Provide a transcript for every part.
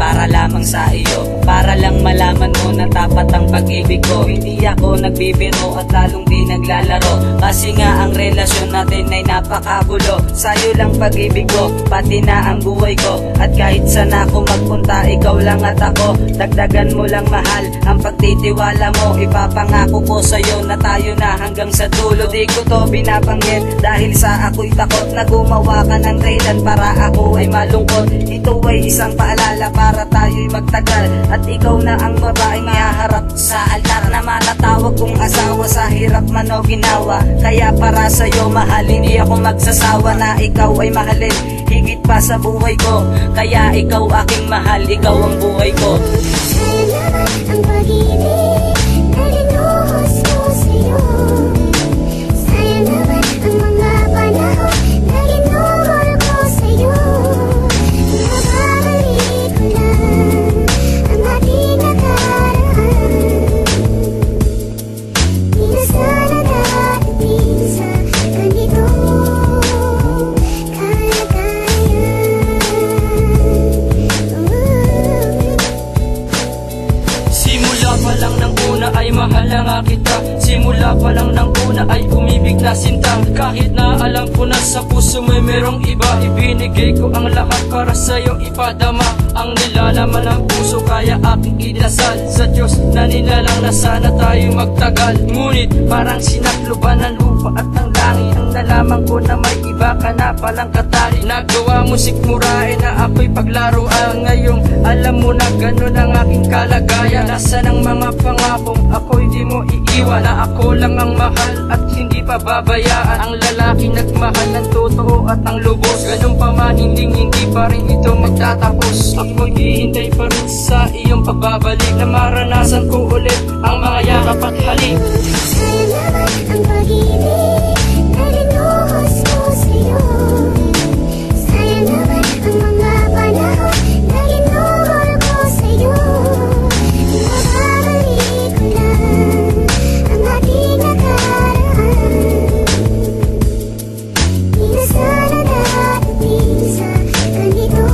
Para lamang sa iyo, para lang malaman mo na tapat ang pag-ibig ko. Hindi ako nagbibiro at lalong di naglalaro, kasi nga ang relasyon natin ay napakagulo. Sa'yo lang pag-ibig ko, pati na ang buhay ko. At kahit saan ako magpunta, ikaw lang at ako. Dagdagan mo lang mahal ang pagtitiwala mo. Ipapangako ko sa'yo na tayo na hanggang sa dulo. Di ko to binabanggit dahil sa ako'y takot na gumawa ka ng dahilan para ako ay malungkot. Ito ay isang paalala para tayo'y magtagal, at ikaw na ang babaeng ihaharap sa altar na matatawag kong asawa. Sa hirap man o ginawa, kaya para sa'yo mahal, hindi ako magsasawa na ikaw ay mahalin higit pa sa buhay ko. Kaya ikaw aking mahal, ikaw ang buhay ko. Sa'yo naman ang pag-ibig na linuhos ko sa'yo. Sa'yo naman ang mga panahon na ginuhol ko sa'yo. Mababalik ko lang ang ating nakaraan. Di na sana dadating sa ganito Simula pa lang ng una ay mahal na nga kita. Simula pa lang ng una ay umibig na sinta. Kahit na alam ko na sa puso mo merong iba, ibinigay ko ang lahat para sa'yo ipadama. Ang nilalaman ng puso kaya aking idasal sa Diyos na nilalang na sana tayo magtagal. Ngunit parang sinakluban ng lupa at ng langit, ang nalaman ko na may iba ka na palang katali. Nagawa mo sikmurain na ako'y paglaruan. Ngayong alam mo na ganun ang aking kalagayan. Nasaan ang mga pangakong ako'y di mo iiwan, na ako lang ang mahal at hindi pababayaan. Ang lalaki nagmahal ng totoo at ang lubos, ganun pa man hindi pa rin ito magtatapos. Ako'y hihintay pa rin sa iyong pagbabalik, na maranasan ko ulit ang mga yakap at halik. Sa'yo naman ang pag-ibig na linuhos ko sa'yo. Sa'yo naman ang mga panahon na ginuhol ko sa'yo. Mababalik ko lang ang ating nakaraan. Di na sana dadating sa ganito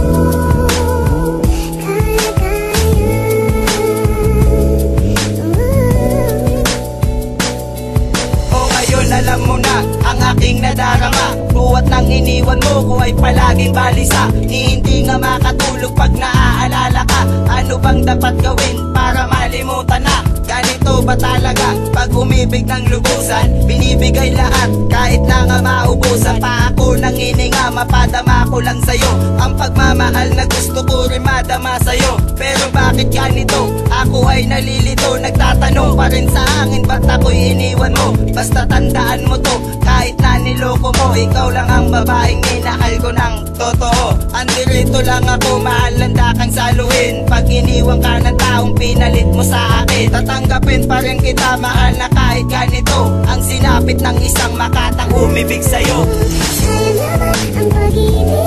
alam mo na ang aking nadarama. Buhat ng iniwan mo ko ay palaging balisa. Hindi nga makatulog pag naaalala ka. Ano bang dapat gawin para malimutan na? Ganito ba talaga pag umibig ng lubusan? Binibigay lahat kahit na nga maubusan pa ako ng hininga. Mapadama ko lang sa'yo ang pagmamahal na gusto ko rin madama sa'yo. Pero bakit ganito? Ako ay nalilito, nagtatanong pa rin sa hangin, ba't ako'y iniwan mo? Basta tandaan mo to, kahit na niloko mo, ikaw lang ang babaeng minahal ko ng totoo. Andirito lang ako, mahal handa kang saluhin. Pag iniwan ka ng taong pinalit mo sa akin, tatanggapin pa rin kita, mahal na kahit ganito ang sinapit ng isang makatang umibig sa'yo. Sa'yo naman ang pag-ibig